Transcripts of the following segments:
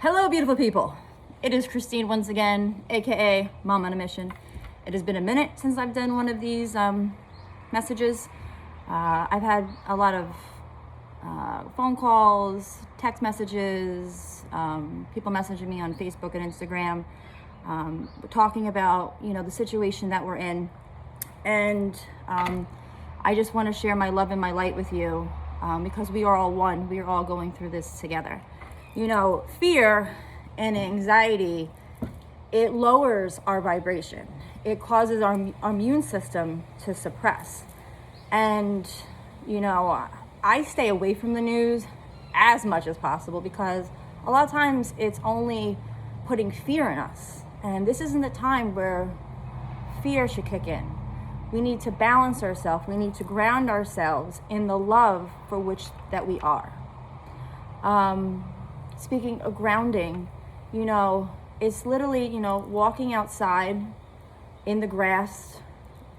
Hello, beautiful people. It is Christine once again, aka Mom on a Mission. It has been a minute since I've done one of these messages. I've had a lot of phone calls, text messages, people messaging me on Facebook and Instagram, talking about the situation that we're in, and I just want to share my love and my light with you because we are all one. We are all going through this together. Fear and anxiety, it lowers our vibration. It causes our immune system to suppress. And, I stay away from the news as much as possible because a lot of times it's only putting fear in us. And this isn't the time where fear should kick in. We need to balance ourselves. We need to ground ourselves in the love for which that we are. Speaking of grounding, it's literally, walking outside in the grass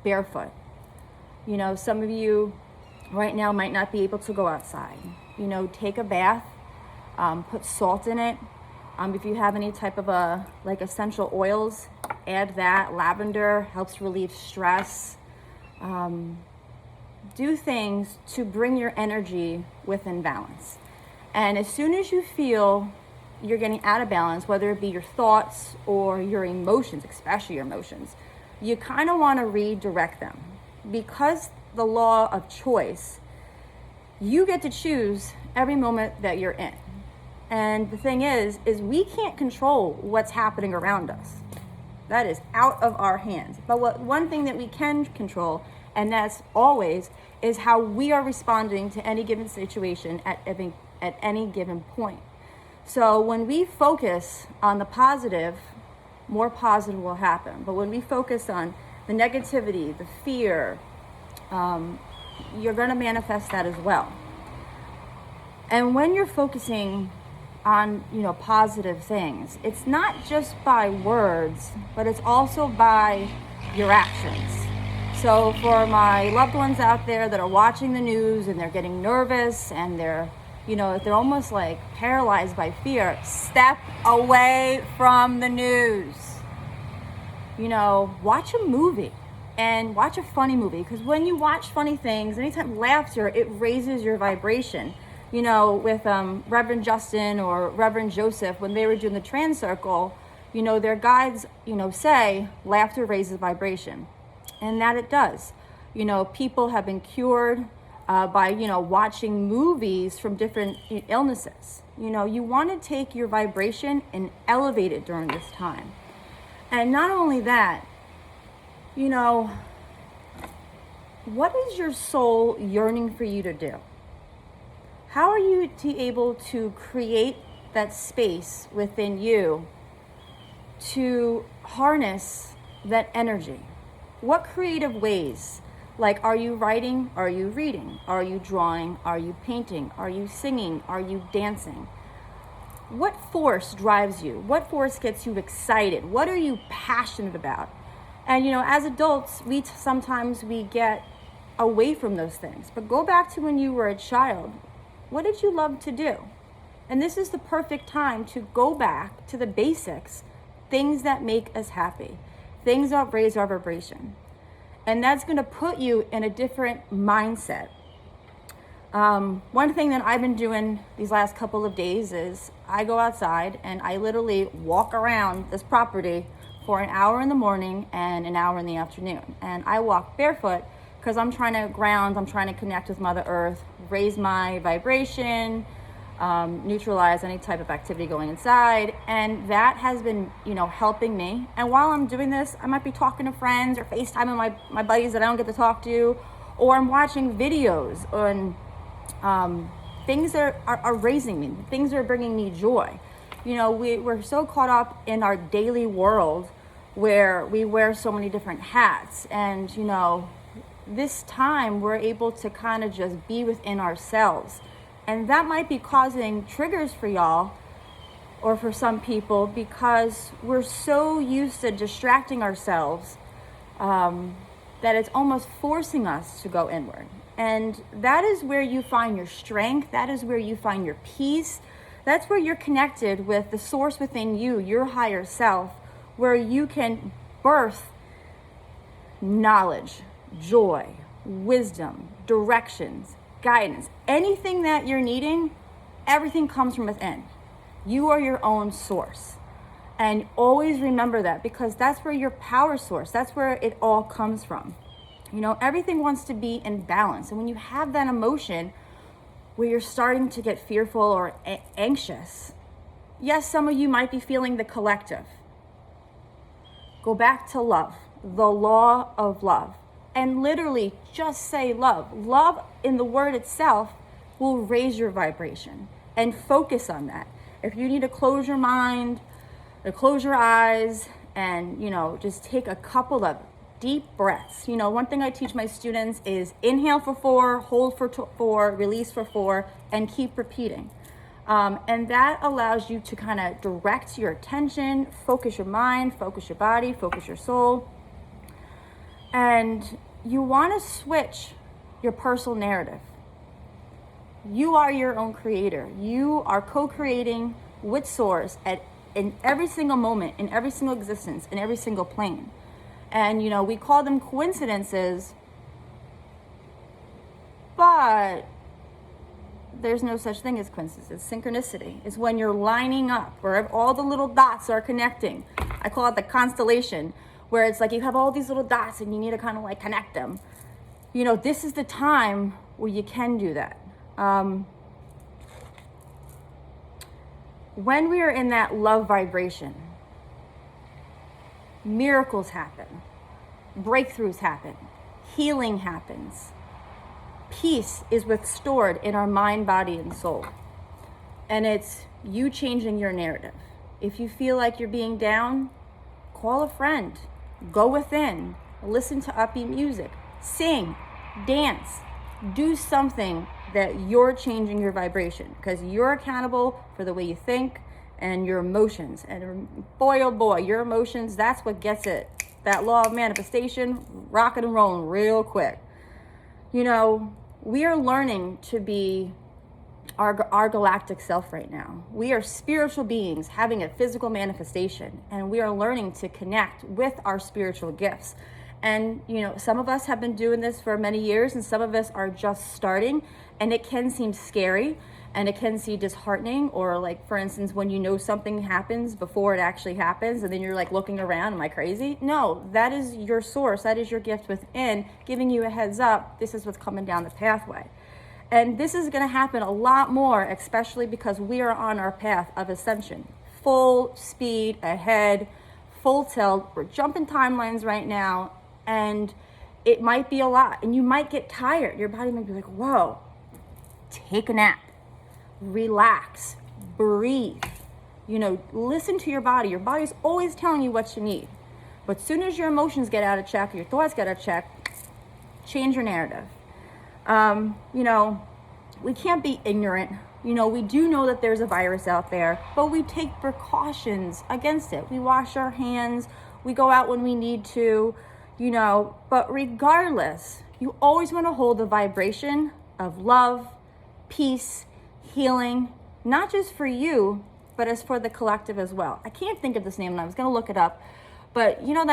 barefoot. Some of you right now might not be able to go outside. Take a bath, put salt in it. If you have any type of essential oils, add that. Lavender helps relieve stress. Do things to bring your energy within balance. And as soon as you feel you're getting out of balance, whether it be your thoughts or your emotions, especially your emotions, you kind of want to redirect them. Because the law of choice, you get to choose every moment that you're in. And the thing is we can't control what's happening around us. That is out of our hands. But one thing that we can control, and that's always, is how we are responding to any given situation at any given point. So when we focus on the positive, more positive will happen. But when we focus on the negativity, the fear, you're going to manifest that as well. And when you're focusing on, positive things, it's not just by words, but it's also by your actions. So for my loved ones out there that are watching the news and they're getting nervous and they're almost like paralyzed by fear, step away from the news. Watch a movie and watch a funny movie, because when you watch funny things, anytime laughter, it raises your vibration. With Reverend Justin or Reverend Joseph, when they were doing the trans circle, their guides, say laughter raises vibration, and that it does. People have been cured by watching movies from different illnesses. You want to take your vibration and elevate it during this time. And not only that, what is your soul yearning for you to do? How are you able to create that space within you to harness that energy? What creative ways? Like, are you writing? Are you reading? Are you drawing? Are you painting? Are you singing? Are you dancing? What force drives you? What force gets you excited? What are you passionate about? And, as adults, sometimes we get away from those things. But go back to when you were a child. What did you love to do? And this is the perfect time to go back to the basics, things that make us happy, things that raise our vibration. And that's going to put you in a different mindset. One thing that I've been doing these last couple of days is I go outside and I literally walk around this property for an hour in the morning and an hour in the afternoon. And I walk barefoot because I'm trying to ground, I'm trying to connect with Mother Earth, raise my vibration, neutralize any type of activity going inside. And that has been, helping me. And while I'm doing this, I might be talking to friends or FaceTiming my buddies that I don't get to talk to, or I'm watching videos on things that are raising me, things that are bringing me joy. We're so caught up in our daily world where we wear so many different hats. And, this time we're able to kind of just be within ourselves. And that might be causing triggers for y'all or for some people because we're so used to distracting ourselves that it's almost forcing us to go inward. And that is where you find your strength. That is where you find your peace. That's where you're connected with the source within you, your higher self, where you can birth knowledge, joy, wisdom, directions, guidance. Anything that you're needing, everything comes from within. You are your own source. And always remember that, because that's where your power source, that's where it all comes from. You know, everything wants to be in balance. And when you have that emotion where you're starting to get fearful or anxious, yes, some of you might be feeling the collective. Go back to love, the law of love, and literally just say love. Love in the word itself will raise your vibration, and focus on that. If you need to close your mind, or close your eyes, and, you know, just take a couple of deep breaths. You know, one thing I teach my students is inhale for 4, hold for 4, release for 4, and keep repeating. And that allows you to kind of direct your attention, focus your mind, focus your body, focus your soul. And you want to switch your personal narrative. You are your own creator. You are co-creating with Source in every single moment, in every single existence, in every single plane. And, you know, we call them coincidences, but there's no such thing as coincidence. Synchronicity is when you're lining up, where all the little dots are connecting. I call it the constellation, where it's like you have all these little dots and you need to kind of like connect them. You know, this is the time where you can do that. When we are in that love vibration, miracles happen, breakthroughs happen, healing happens. Peace is restored in our mind, body, and soul. And it's you changing your narrative. If you feel like you're being down, call a friend, go within, listen to upbeat music, sing, dance, do something that you're changing your vibration, because you're accountable for the way you think and your emotions. And boy, oh boy, your emotions, that's what gets it. That law of manifestation, rocking and rolling real quick. You know, we are learning to be our galactic self right now. We are spiritual beings having a physical manifestation, and we are learning to connect with our spiritual gifts. And, you know, some of us have been doing this for many years, and some of us are just starting, and it can seem scary, and it can seem disheartening, or like, for instance, when you know something happens before it actually happens, and then you're like looking around, am I crazy? No, that is your source. That is your gift within, giving you a heads up. This is what's coming down the pathway. And this is going to happen a lot more, especially because we are on our path of ascension. Full speed ahead, full tilt. We're jumping timelines right now, and it might be a lot. And you might get tired. Your body might be like, whoa, take a nap, relax, breathe. You know, listen to your body. Your body's always telling you what you need. But as soon as your emotions get out of check, your thoughts get out of check, change your narrative. You know, we can't be ignorant. You know, we do know that there's a virus out there, but we take precautions against it. We wash our hands, we go out when we need to, you know, but regardless, you always want to hold the vibration of love, peace, healing, not just for you, but as for the collective as well. I can't think of this name, and I was going to look it up, but you know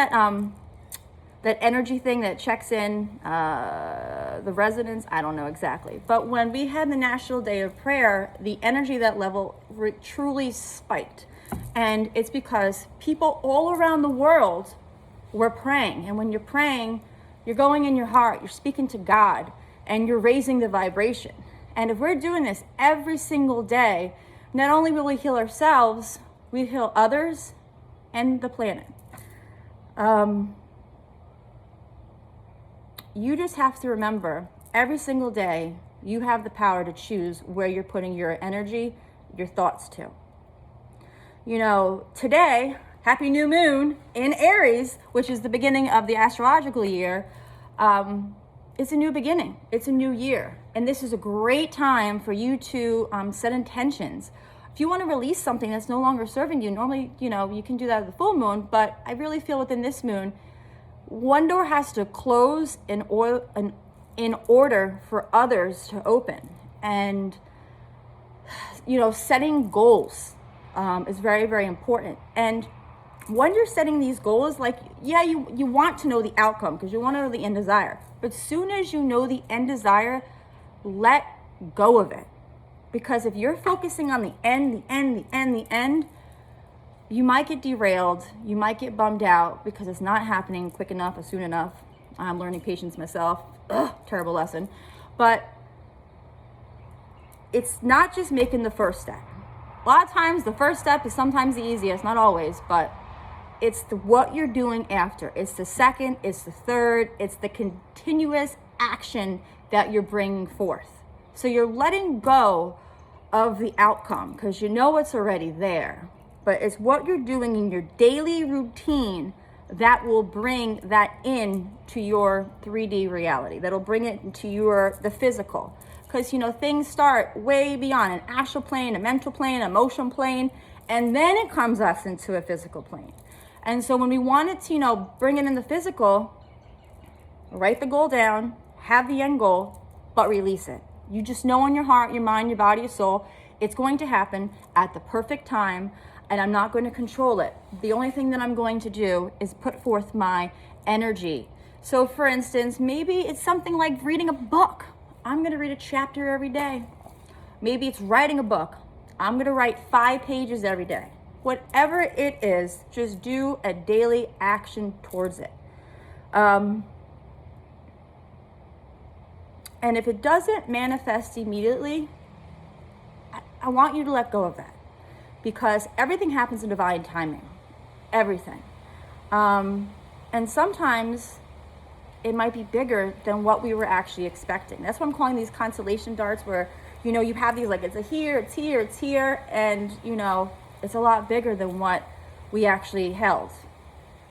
that energy thing that checks in the resonance, I don't know exactly. But when we had the National Day of Prayer, the energy that level truly spiked. And it's because people all around the world were praying. And when you're praying, you're going in your heart, you're speaking to God, and you're raising the vibration. And if we're doing this every single day, not only will we heal ourselves, we heal others and the planet. You just have to remember, every single day, you have the power to choose where you're putting your energy, your thoughts to. You know, today, happy new moon in Aries, which is the beginning of the astrological year, it's a new beginning. It's a new year. And this is a great time for you to set intentions. If you want to release something that's no longer serving you, normally, you know, you can do that at the full moon, but I really feel within this moon, one door has to close in order for others to open. And, setting goals is very, very important. And when you're setting these goals, like, yeah, you want to know the outcome because you want to know the end desire. But soon as you know the end desire, let go of it. Because if you're focusing on the end, you might get derailed. You might get bummed out because it's not happening quick enough or soon enough. I'm learning patience myself. Ugh, terrible lesson. But it's not just making the first step. A lot of times the first step is sometimes the easiest, not always, but it's what you're doing after. It's the second, it's the third, it's the continuous action that you're bringing forth. So you're letting go of the outcome because you know it's already there. But it's what you're doing in your daily routine that will bring that in to your 3D reality. That'll bring it into the physical. Because, things start way beyond an astral plane, a mental plane, emotional plane, and then it comes us into a physical plane. And so when we wanted to, bring it in the physical, write the goal down, have the end goal, but release it. You just know in your heart, your mind, your body, your soul, it's going to happen at the perfect time, and I'm not going to control it. The only thing that I'm going to do is put forth my energy. So for instance, maybe it's something like reading a book. I'm going to read a chapter every day. Maybe it's writing a book. I'm going to write 5 pages every day. Whatever it is, just do a daily action towards it. And if it doesn't manifest immediately, I want you to let go of that, because everything happens in divine timing. Everything. And sometimes it might be bigger than what we were actually expecting. That's what I'm calling these constellation darts, where, you have these, like, it's here, and, it's a lot bigger than what we actually held.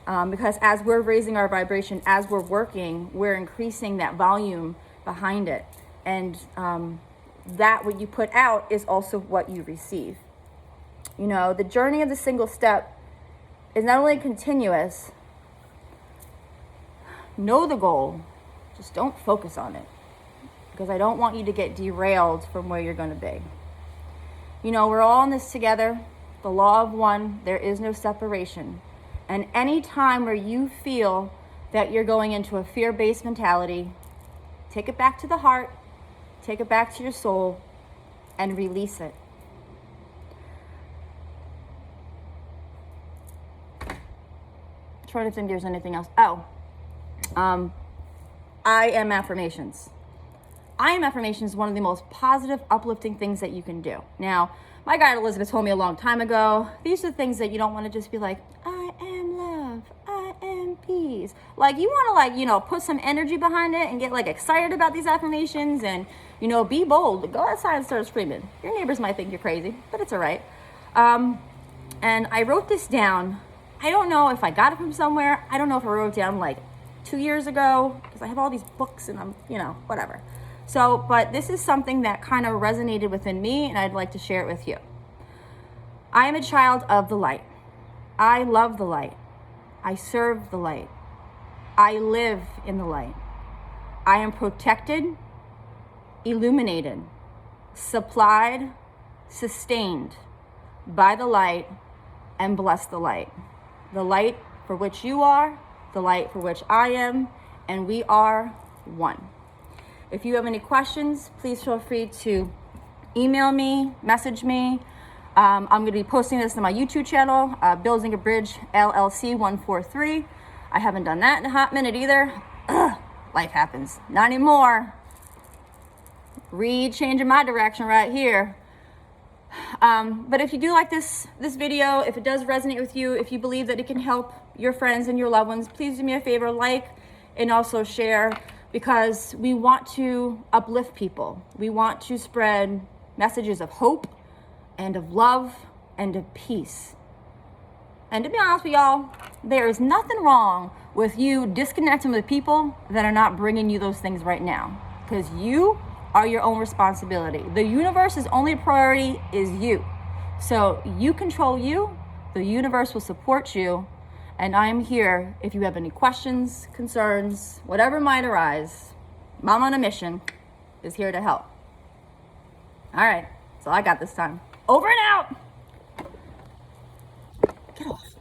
Because as we're raising our vibration, as we're working, we're increasing that volume behind it. And that what you put out is also what you receive. The journey of the single step is not only continuous. Know the goal, just don't focus on it, because I don't want you to get derailed from where you're going to be. We're all in this together. The law of one, there is no separation. And any time where you feel that you're going into a fear-based mentality, take it back to the heart, take it back to your soul, and release it. I'm trying to think if there's anything else. I am affirmations. I am affirmations is one of the most positive, uplifting things that you can do. Now, my guide Elizabeth told me a long time ago, these are things that you don't want to just be like, I am love, I am peace. Like, you want to put some energy behind it and get excited about these affirmations and, be bold. Go outside and start screaming. Your neighbors might think you're crazy, but it's all right. And I wrote this down. I don't know if I got it from somewhere. I don't know if I wrote it down 2 years ago, because I have all these books and I'm, whatever. So, but this is something that kind of resonated within me, and I'd like to share it with you. I am a child of the light. I love the light. I serve the light. I live in the light. I am protected, illuminated, supplied, sustained by the light, and bless the light. The light for which you are, the light for which I am, and we are one. If you have any questions, please feel free to email me, message me. I'm going to be posting this on my YouTube channel, Building a Bridge LLC 143. I haven't done that in a hot minute either. Life happens. Not anymore. Changing my direction right here. But if you do like this video, if it does resonate with you, if you believe that it can help your friends and your loved ones, please do me a favor, and also share, because we want to uplift people. We want to spread messages of hope and of love and of peace. And to be honest with y'all, there is nothing wrong with you disconnecting with people that are not bringing you those things right now, because you are your own responsibility. The universe's only priority is you. So you control you, the universe will support you, and I am here if you have any questions, concerns, whatever might arise. Mama on a Mission is here to help. All right, that's all I got this time. Over and out. Get off.